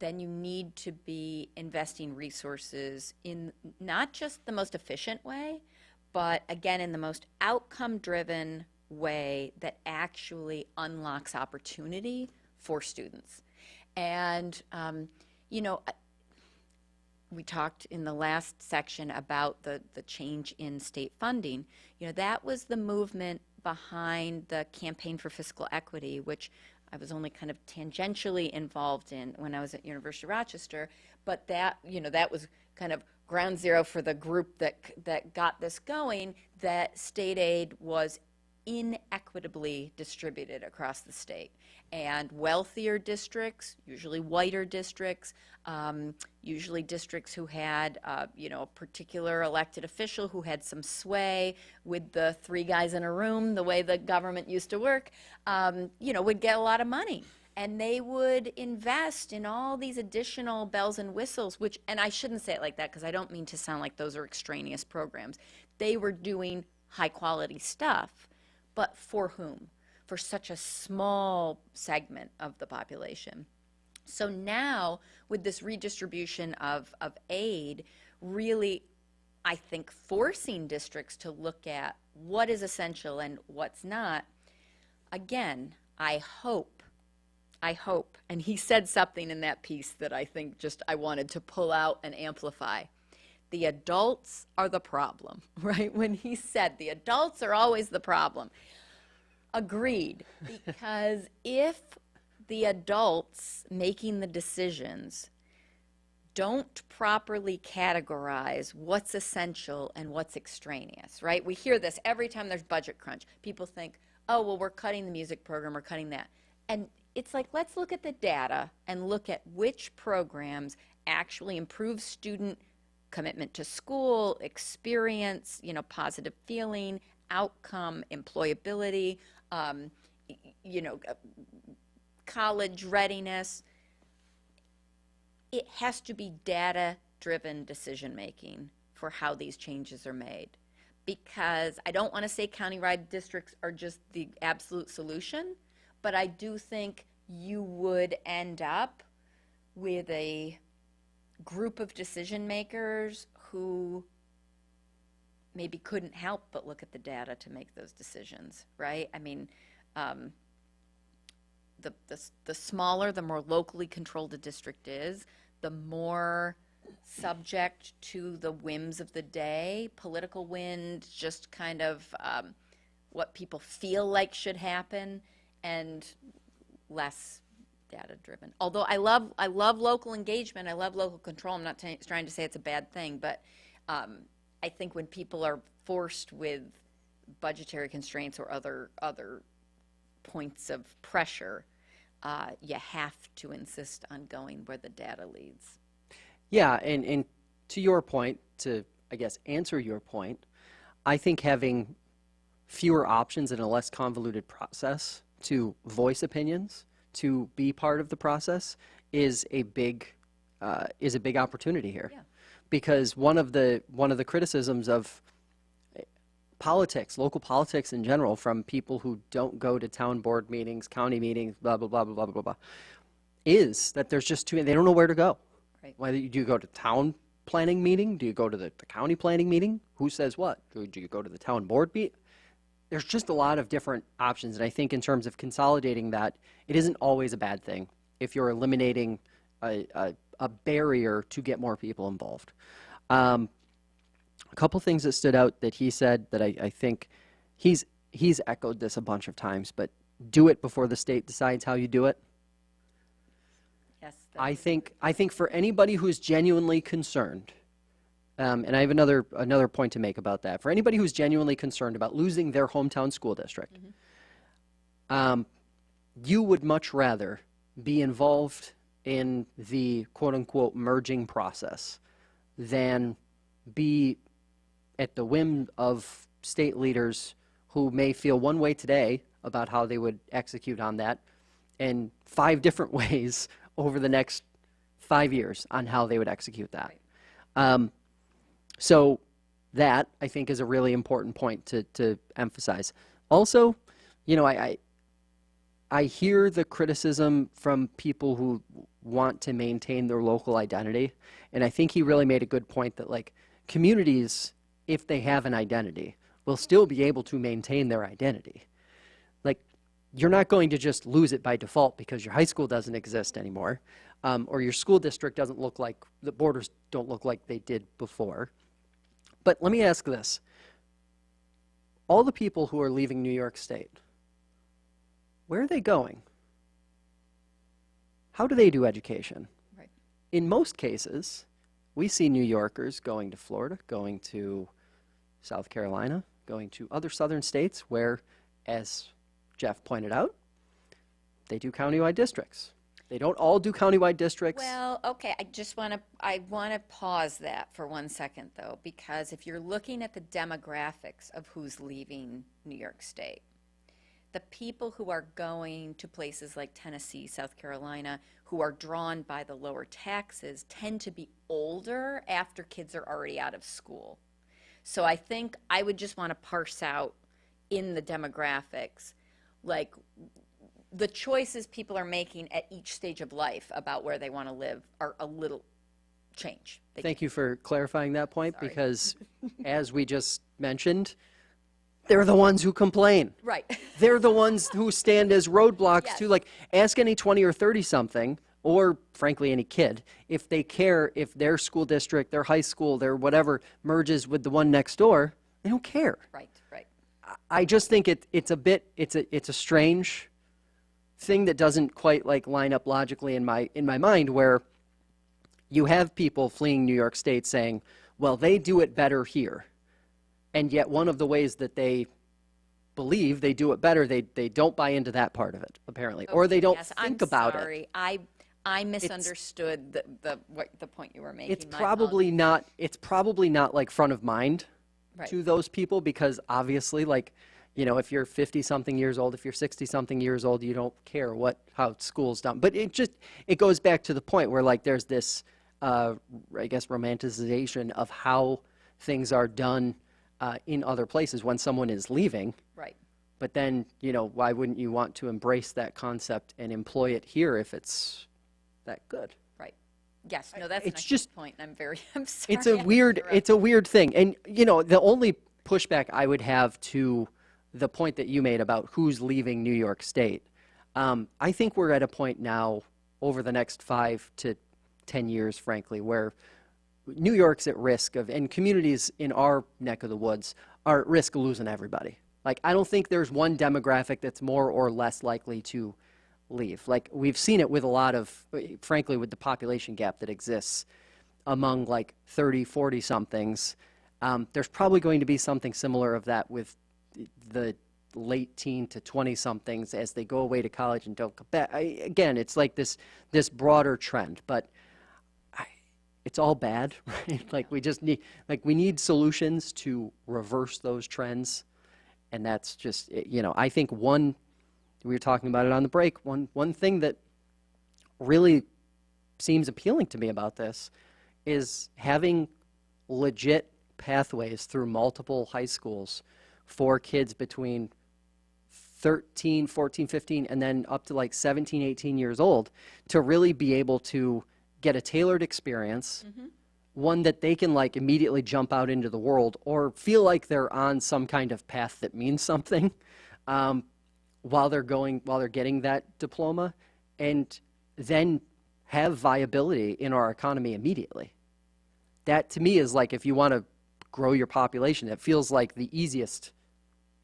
then you need to be investing resources in not just the most efficient way, but again, in the most outcome-driven way that actually unlocks opportunity for students. And, we talked in the last section about the change in state funding. That was the movement behind the Campaign for Fiscal Equity, which I was only kind of tangentially involved in when I was at University of Rochester, but that was kind of ground zero for the group that got this going, that state aid was inequitably distributed across the state. And wealthier districts, usually whiter districts, usually districts who had, a particular elected official who had some sway with the three guys in a room, the way the government used to work, would get a lot of money. And they would invest in all these additional bells and whistles, and I shouldn't say it like that because I don't mean to sound like those are extraneous programs. They were doing high quality stuff, but for whom? For such a small segment of the population. So now, with this redistribution of aid, really, I think, forcing districts to look at what is essential and what's not, again, I hope, and he said something in that piece that I think I wanted to pull out and amplify. The adults are the problem, right? When he said the adults are always the problem. Agreed, because if the adults making the decisions don't properly categorize what's essential and what's extraneous, right? We hear this every time there's budget crunch. People think, oh, well, we're cutting the music program, we're cutting that. And it's like, let's look at the data and look at which programs actually improve student commitment to school, experience, positive feeling, outcome, employability, college readiness. It has to be data-driven decision-making for how these changes are made. Because I don't want to say countywide districts are just the absolute solution, but I do think you would end up with a group of decision makers who maybe couldn't help but look at the data to make those decisions, right? I mean, the smaller, the more locally controlled a district is, the more subject to the whims of the day, political wind, just kind of what people feel like should happen, and less data-driven. Although I love local engagement, I love local control. I'm not trying to say it's a bad thing, but I think when people are forced with budgetary constraints or other points of pressure, you have to insist on going where the data leads. Yeah, and to your point, to, I guess, answer your point, I think having fewer options and a less convoluted process to voice opinions, to be part of the process, is a big opportunity here. Yeah. Because one of the criticisms of politics, local politics in general, from people who don't go to town board meetings, county meetings, blah blah blah blah blah blah blah, is that there's just too many. They don't know where to go. Right. Whether do you go to town planning meeting? Do you go to the county planning meeting? Who says what? Do you go to the town board meet? There's just a lot of different options, and I think in terms of consolidating that, it isn't always a bad thing if you're eliminating a barrier to get more people involved. A couple things that stood out that he said that I think he's echoed this a bunch of times, but do it before the state decides how you do it. Yes. I think for anybody who's genuinely concerned, and I have another point to make about that. For anybody who's genuinely concerned about losing their hometown school district, you would much rather be involved in the quote-unquote merging process than be at the whim of state leaders who may feel one way today about how they would execute on that, and 5 different ways over the next 5 years on how they would execute that. Right. So that, I think, is a really important point to emphasize. Also, I hear the criticism from people who want to maintain their local identity, and I think he really made a good point that, like, communities, if they have an identity, will still be able to maintain their identity. Like, you're not going to just lose it by default because your high school doesn't exist anymore, or your school district doesn't look like, the borders don't look like they did before. But let me ask this. All the people who are leaving New York State, where are they going? How do they do education? Right. In most cases, we see New Yorkers going to Florida, going to South Carolina, going to other southern states where, as Jeff pointed out, they do countywide districts. They don't all do countywide districts. Well, okay, I want to pause that for 1 second, though, because if you're looking at the demographics of who's leaving New York State, the people who are going to places like Tennessee, South Carolina, who are drawn by the lower taxes, tend to be older after kids are already out of school. So I think I would just want to parse out in the demographics, like, the choices people are making at each stage of life about where they want to live are a little change. Thank you for clarifying that point. Sorry. Because, as we just mentioned, they're the ones who complain. Right. They're the ones who stand as roadblocks Yes. to, like, ask any 20 or 30-something, or frankly any kid, if they care if their school district, their high school, their whatever merges with the one next door. They don't care. Right, right. I just think it's a strange thing that doesn't quite, like, line up logically in my mind, where you have people fleeing New York State saying, well, they do it better here. And yet one of the ways that they believe they do it better, they don't buy into that part of it, apparently. Or they don't Yes, think I'm about sorry. it. I misunderstood the point you were making. it's My probably apologies. not it's probably not like front of mind Right. to those people, because obviously, like, if you're 50 something years old, if you're 60 something years old, you don't care how school's done. But it goes back to the point where, like, there's this I guess romanticization of how things are done in other places when someone is leaving. Right. But then, why wouldn't you want to embrace that concept and employ it here if it's that good? Right. Yes. No, that's an It's excellent just- point. I'm sorry. It's a weird thing. And the only pushback I would have to the point that you made about who's leaving New York State, I think we're at a point now over the next 5 to 10 years, frankly, where New York's at risk of, and communities in our neck of the woods are at risk of losing everybody. Like, I don't think there's one demographic that's more or less likely to leave. Like, we've seen it with a lot of, frankly, with the population gap that exists among like 30, 40 somethings. There's probably going to be something similar of that with the late teen to 20 somethings as they go away to college and don't come back. Again, it's like this broader trend, but it's all bad, right? Like, we need solutions to reverse those trends. And that's just, I think we were talking about it on the break, one thing that really seems appealing to me about this is having legit pathways through multiple high schools for kids between 13, 14, 15, and then up to like 17, 18 years old to really be able to get a tailored experience, one that they can like immediately jump out into the world or feel like they're on some kind of path that means something while they're getting that diploma, and then have viability in our economy immediately. That to me is like, if you want to grow your population, it feels like the easiest.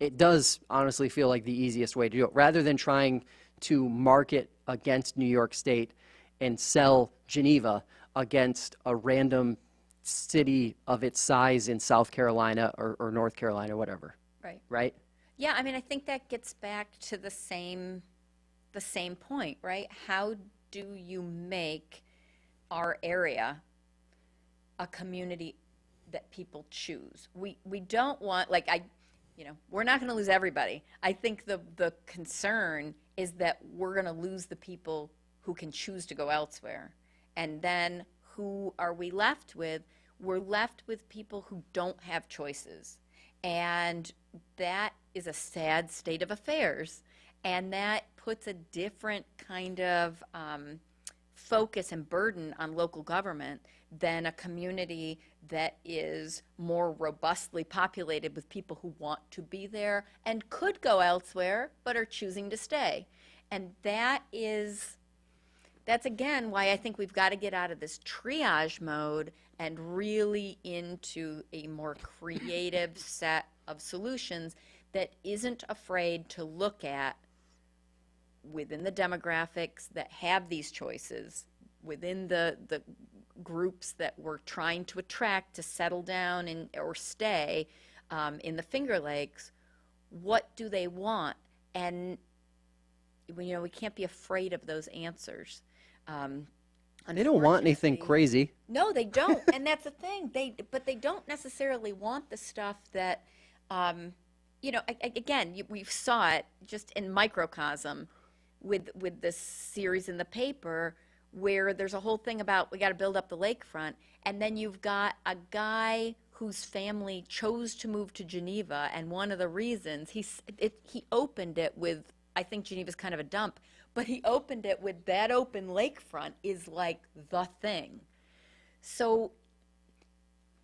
It does honestly feel like the easiest way to do it, rather than trying to market against New York State and sell Geneva against a random city of its size in South Carolina or North Carolina, whatever. Right. Right? Yeah, I mean, I think that gets back to the same point, right? How do you make our area a community that people choose? We don't want, like, we're not going to lose everybody. I think the concern is that we're going to lose the people who can choose to go elsewhere. And then who are we left with? We're left with people who don't have choices. And that is a sad state of affairs. And that puts a different kind of focus and burden on local government than a community that is more robustly populated with people who want to be there and could go elsewhere but are choosing to stay. And that's again why I think we've got to get out of this triage mode and really into a more creative set of solutions that isn't afraid to look at within the demographics that have these choices, within the groups that we're trying to attract to settle down or stay in the Finger Lakes. What do they want? And we can't be afraid of those answers. They don't want anything Unfortunately- crazy. No, they don't, and that's the thing. But they don't necessarily want the stuff that, again, we saw it just in microcosm with this series in the paper, where there's a whole thing about we got to build up the lakefront, and then you've got a guy whose family chose to move to Geneva, and one of the reasons he opened it with, I think Geneva's kind of a dump, but he opened it with that open lakefront is like the thing. So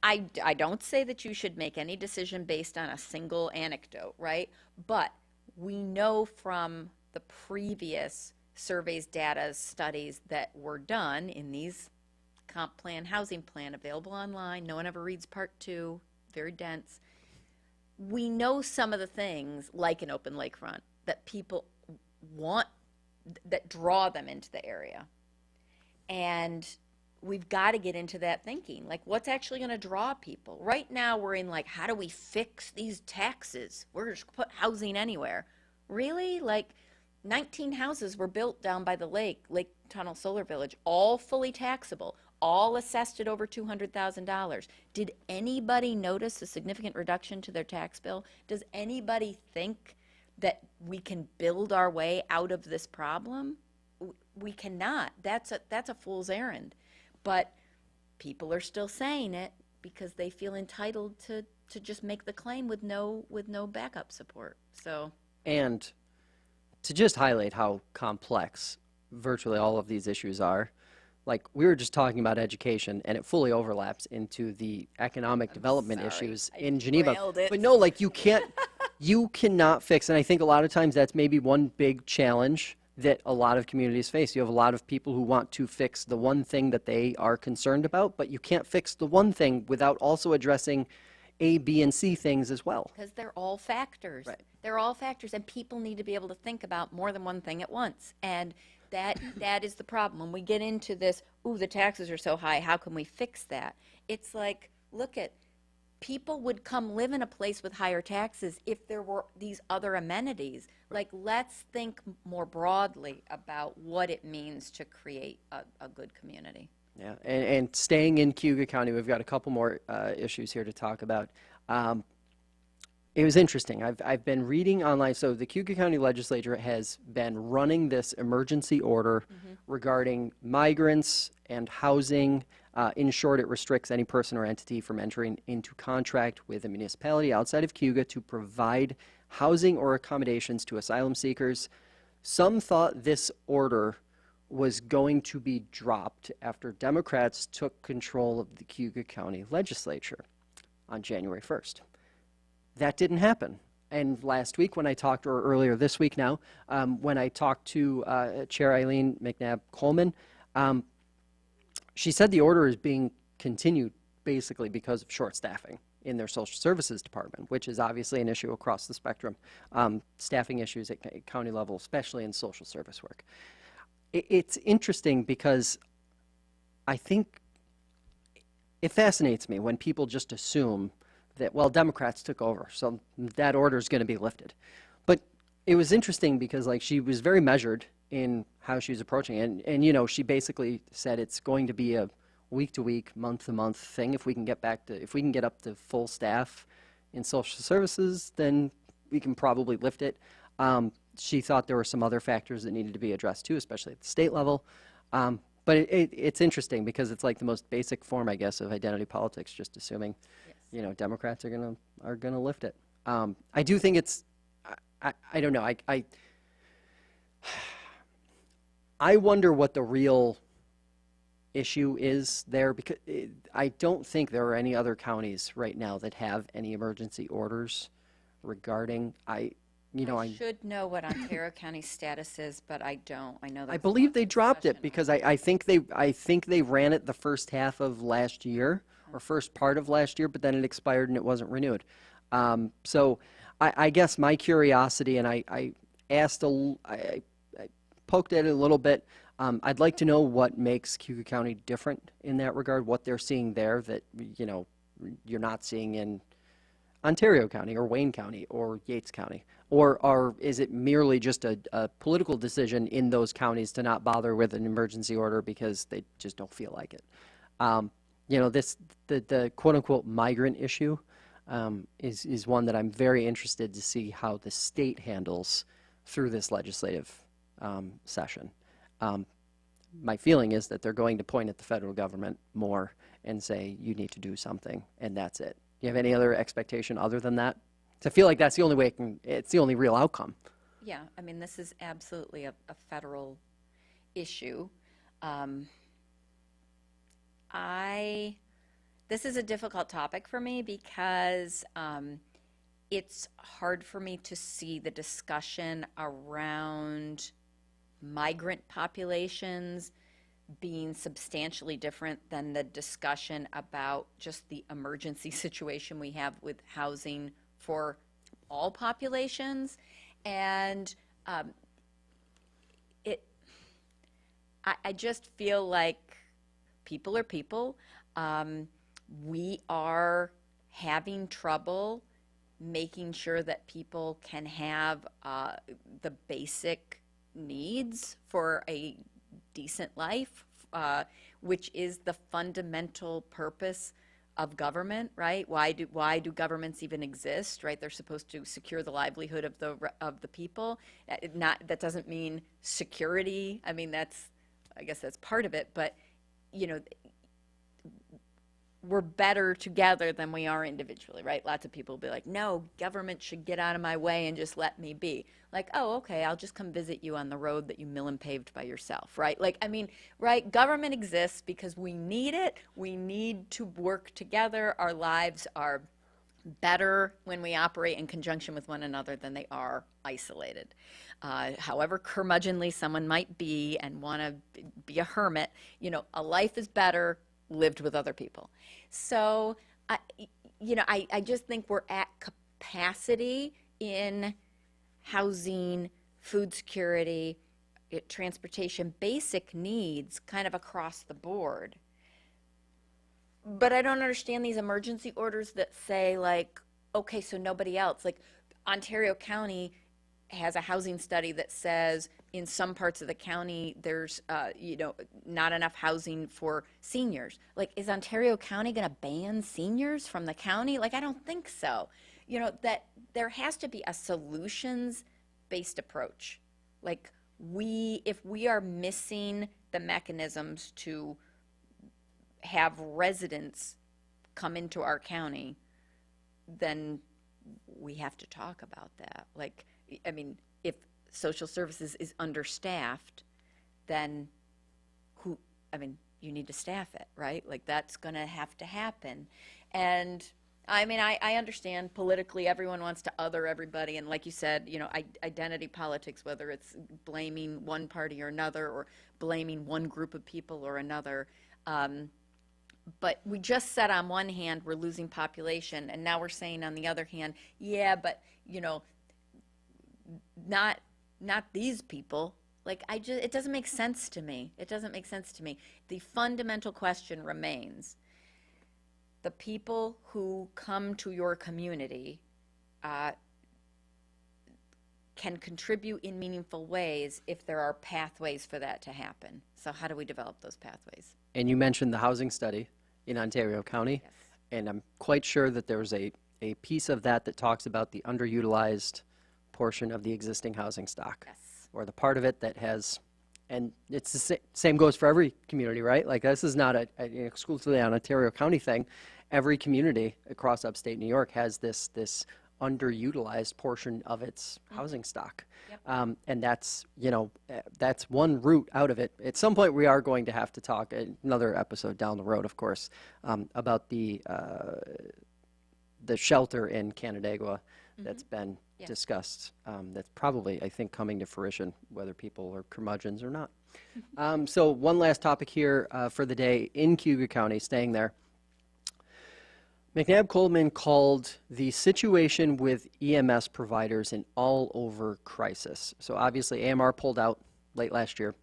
I don't say that you should make any decision based on a single anecdote, right? But we know from the previous surveys, data, studies that were done in these comp plan, housing plan, available online. No one ever reads part 2, very dense. We know some of the things, like an open lakefront, that people want, that draw them into the area. And we've got to get into that thinking, like, what's actually going to draw people? Right now we're in, like, how do we fix these taxes? We're just put housing anywhere. Really? Like, 19 houses were built down by the Lake Tunnel Solar Village, all fully taxable, all assessed at over $200,000. Did anybody notice a significant reduction to their tax bill? Does anybody think that we can build our way out of this problem? We cannot. That's a fool's errand. But people are still saying it because they feel entitled to just make the claim with no backup support. So, And to just highlight how complex virtually all of these issues are, like we were just talking about education, and it fully overlaps into the economic development sorry. issues I in Geneva. derailed it. But no, like you cannot fix, and I think a lot of times that's maybe one big challenge that a lot of communities face. You have a lot of people who want to fix the one thing that they are concerned about, but you can't fix the one thing without also addressing A, B, and C things as well. because they're all factors. Right. They're all factors, and people need to be able to think about more than one thing at once. And that is the problem. When we get into this, ooh, the taxes are so high, how can we fix that? It's like, look at, people would come live in a place with higher taxes if there were these other amenities. Like, let's think more broadly about what it means to create a good community. Yeah, and staying in Cayuga County, we've got a couple more issues here to talk about. It was interesting. I've been reading online. So the Cayuga County Legislature has been running this emergency order regarding migrants and housing. In short, it restricts any person or entity from entering into contract with a municipality outside of Cayuga to provide housing or accommodations to asylum seekers. Some thought this order was going to be dropped after Democrats took control of the Cayuga County Legislature on January 1st. That didn't happen. And last week when I talked, or earlier this week now, when I talked to Chair Eileen McNabb-Coleman, she said the order is being continued basically because of short staffing in their social services department, which is obviously an issue across the spectrum. Staffing issues at county level, especially in social service work. It's interesting because I think it fascinates me when people just assume that, well, Democrats took over, so that order is going to be lifted. But it was interesting because, like, she was very measured in how she was approaching it. And you know, she basically said it's going to be a week-to-week, month-to-month thing. If we can get up to full staff in social services, then we can probably lift it. She thought there were some other factors that needed to be addressed too, especially at the state level. But it's interesting because it's like the most basic form, I guess, of identity politics, just assuming, you know, Democrats are gonna lift it. I do think it's, I don't know, I wonder what the real issue is there, because I don't think there are any other counties right now that have any emergency orders regarding, I should know what Ontario County's status is, but I don't. I know I there's believe lots they of dropped it discussion. because I think they ran it the first half of last year or first part of last year, but then it expired and it wasn't renewed. So I guess my curiosity, and I poked at it a little bit. I'd like to know what makes Cayuga County different in that regard, what they're seeing there that, you know, you're not seeing in Ontario County or Wayne County or Yates County, or is it merely just a political decision in those counties to not bother with an emergency order because they just don't feel like it? You know, the quote-unquote migrant issue is one that I'm very interested to see how the state handles through this legislative session. My feeling is that they're going to point at the federal government more and say, you need to do something, and that's it. Do you have any other expectation other than that? So I feel like that's the only way it's the only real outcome. Yeah, I mean, this is absolutely a federal issue. This is a difficult topic for me because it's hard for me to see the discussion around migrant populations being substantially different than the discussion about just the emergency situation we have with housing for all populations. And I just feel like people are people. We are having trouble making sure that people can have the basic needs for a decent life, which is the fundamental purpose of government, right? Why do governments even exist, right? They're supposed to secure the livelihood of the people. That doesn't mean security. I mean, I guess that's part of it, but you know, we're better together than we are individually, right? Lots of people will be like, no, government should get out of my way and just let me be. Like, oh, okay, I'll just come visit you on the road that you mill and paved by yourself, right? Like, I mean, right, government exists because we need it. We need to work together. Our lives are better when we operate in conjunction with one another than they are isolated. However curmudgeonly someone might be and want to be a hermit, you know, a life is better lived with other people. So, I just think we're at capacity in housing, food security, transportation, basic needs kind of across the board. But I don't understand these emergency orders that say, like, okay, so nobody else. Like, Ontario County has a housing study that says in some parts of the county there's not enough housing for seniors. Like, is Ontario County going to ban seniors from the county? Like, I don't think so. You know, that there has to be a solutions based approach. Like, if we are missing the mechanisms to have residents come into our county, then we have to talk about that. Like, I mean, if social services is understaffed, then you need to staff it, right? Like, that's going to have to happen. And I mean, I understand politically everyone wants to other everybody. And like you said, you know, identity politics, whether it's blaming one party or another or blaming one group of people or another. But we just said on one hand we're losing population, and now we're saying on the other hand, yeah, but, you know, not these people. Like, it doesn't make sense to me. It doesn't make sense to me. The fundamental question remains: the people who come to your community can contribute in meaningful ways if there are pathways for that to happen. So how do we develop those pathways? And you mentioned the housing study in Ontario County, Yes. and I'm quite sure that there was a piece of that talks about the underutilized portion of the existing housing stock, Yes. or the part of it that has, and it's the same goes for every community, right? Like, this is not an exclusively an Ontario County thing. Every community across upstate New York has this underutilized portion of its housing stock. Yep. And that's, that's one route out of it. At some point, we are going to have to talk, another episode down the road, of course, about the shelter in Canandaigua that's been Yeah. discussed. That's probably, I think, coming to fruition, whether people are curmudgeons or not. So one last topic here for the day in Cayuga County, staying there. McNabb Coleman called the situation with EMS providers an all-over crisis. So obviously AMR pulled out late last year,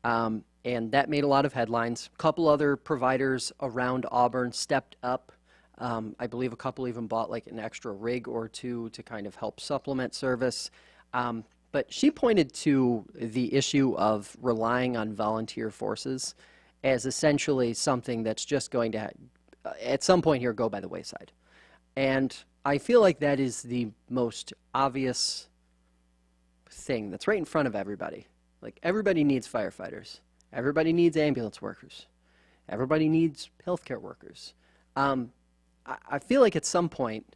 and that made a lot of headlines. A couple other providers around Auburn stepped up. I believe a couple even bought like an extra rig or two to kind of help supplement service. But she pointed to the issue of relying on volunteer forces as essentially something that's just going to at some point here go by the wayside. And I feel like that is the most obvious thing that's right in front of everybody. Like, everybody needs firefighters. Everybody needs ambulance workers. Everybody needs healthcare workers. I feel like at some point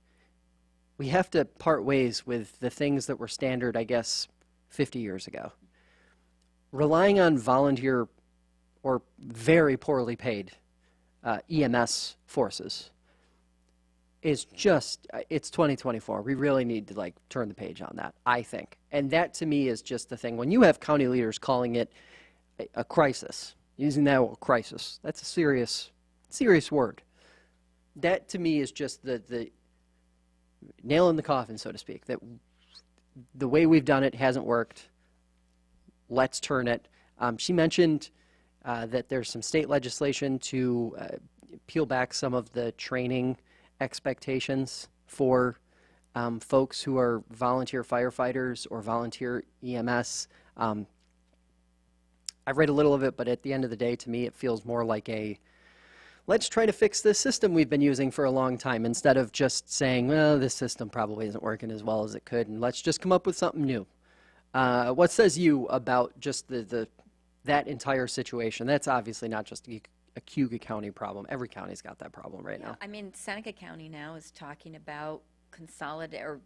we have to part ways with the things that were standard, I guess, 50 years ago. Relying on volunteer or very poorly paid EMS forces is just, it's 2024. We really need to, like, turn the page on that, I think. And that, to me, is just the thing. When you have county leaders calling it a crisis, using that word crisis, that's a serious word. That, to me, is just the nail in the coffin, so to speak, that the way we've done it hasn't worked. Let's turn it. She mentioned that there's some state legislation to peel back some of the training expectations for folks who are volunteer firefighters or volunteer EMS. I've read a little of it, but at the end of the day, to me, it feels more like let's try to fix this system we've been using for a long time, instead of just saying, well, this system probably isn't working as well as it could, and let's just come up with something new. What says you about just that entire situation? That's obviously not just a Cuga County problem. Every county's got that problem right now. I mean, Seneca County now is talking about or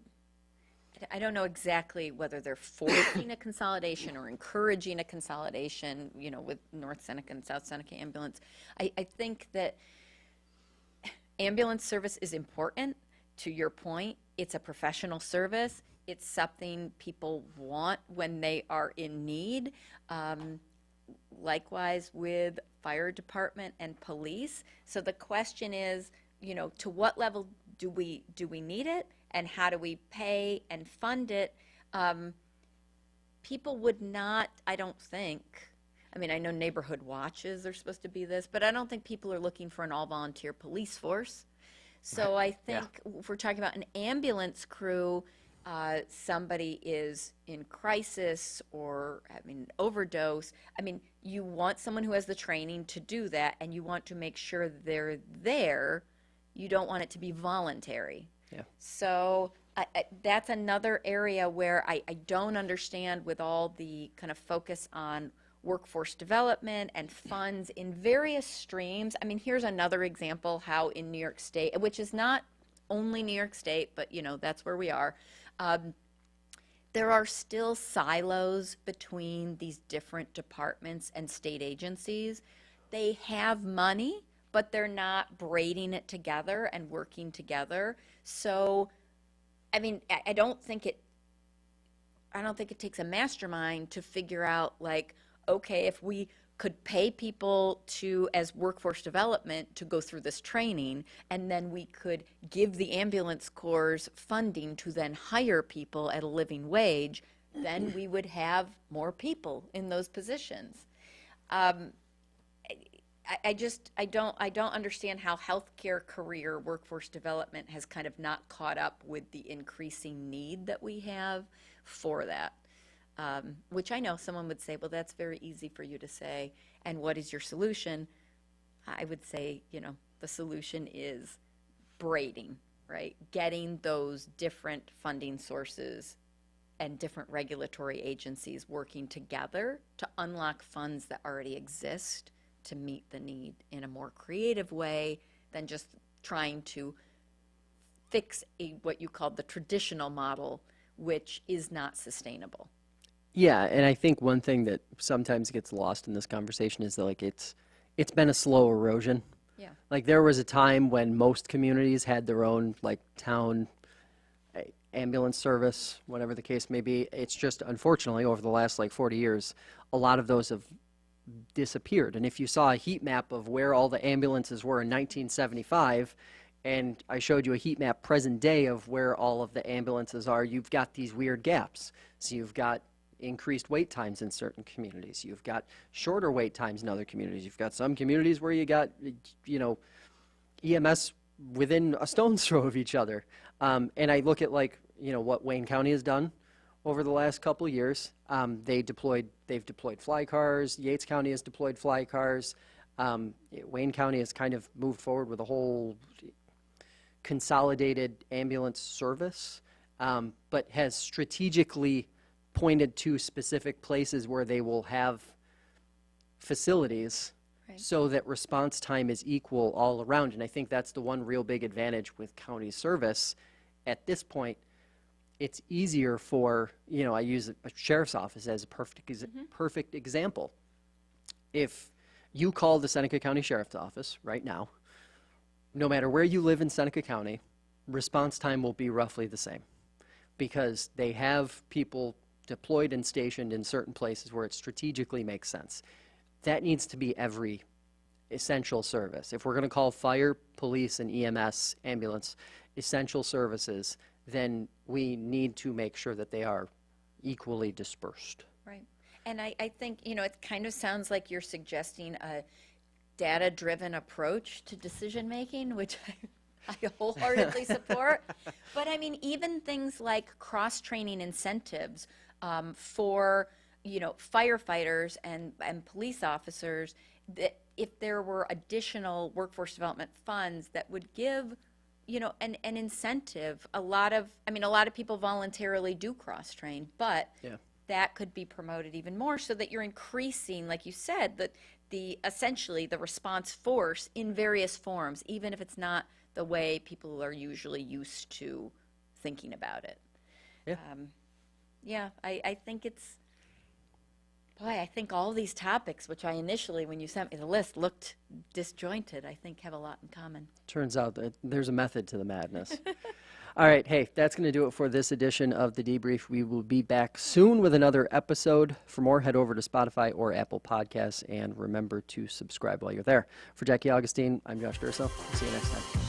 I don't know exactly whether they're forcing a consolidation or encouraging a consolidation, with North Seneca and South Seneca ambulance. I think that ambulance service is important. To your point, it's a professional service. It's something people want when they are in need. Likewise with fire department and police. So the question is, to what level do we need it, and how do we pay and fund it? People would not, I don't think, I know neighborhood watches are supposed to be this, but I don't think people are looking for an all-volunteer police force. So I think if we're talking about an ambulance crew, somebody is in crisis or having an overdose, you want someone who has the training to do that, and you want to make sure they're there. You don't want it to be voluntary. Yeah. So that's another area where I don't understand, with all the kind of focus on workforce development and funds in various streams. Here's another example how in New York State, which is not only New York State, but that's where we are. There are still silos between these different departments and state agencies. They have money, but they're not braiding it together and working together. So, I don't think it takes a mastermind to figure out, okay, if we could pay people as workforce development to go through this training, and then we could give the ambulance corps funding to then hire people at a living wage, then we would have more people in those positions. I don't understand how healthcare career workforce development has kind of not caught up with the increasing need that we have for that. Which I know someone would say, well, that's very easy for you to say, and what is your solution? I would say, the solution is braiding, right? Getting those different funding sources and different regulatory agencies working together to unlock funds that already exist to meet the need in a more creative way than just trying to fix what you call the traditional model, which is not sustainable. Yeah, and I think one thing that sometimes gets lost in this conversation is that it's been a slow erosion. Yeah. There was a time when most communities had their own town ambulance service, whatever the case may be. It's just, unfortunately, over the last 40 years, a lot of those have disappeared. And if you saw a heat map of where all the ambulances were in 1975, and I showed you a heat map present day of where all of the ambulances are, you've got these weird gaps. So you've got increased wait times in certain communities. You've got shorter wait times in other communities. You've got some communities where you got, EMS within a stone's throw of each other. And I look at what Wayne County has done over the last couple of years. They've deployed fly cars. Yates County has deployed fly cars. Wayne County has kind of moved forward with a whole consolidated ambulance service, but has strategically pointed to specific places where they will have facilities so that response time is equal all around. And I think that's the one real big advantage with county service. At this point, it's easier for, I use a sheriff's office as a perfect example. If you call the Seneca County Sheriff's Office right now, no matter where you live in Seneca County, response time will be roughly the same, because they have people deployed and stationed in certain places where it strategically makes sense. That needs to be every essential service. If we're going to call fire, police, and EMS, ambulance, essential services, then we need to make sure that they are equally dispersed. Right. And I think, it kind of sounds like you're suggesting a data-driven approach to decision-making, which I wholeheartedly support. But even things like cross-training incentives for firefighters and police officers, that if there were additional workforce development funds that would give, an incentive. A lot of people voluntarily do cross-train, but Yeah. that could be promoted even more so that you're increasing, like you said, essentially the response force in various forms, even if it's not the way people are usually used to thinking about it. Yeah. I think I think all these topics, which I initially, when you sent me the list, looked disjointed, I think have a lot in common. Turns out that there's a method to the madness. All right, hey, that's going to do it for this edition of The Debrief. We will be back soon with another episode. For more, head over to Spotify or Apple Podcasts, and remember to subscribe while you're there. For Jackie Augustine, I'm Josh Durso. See you next time.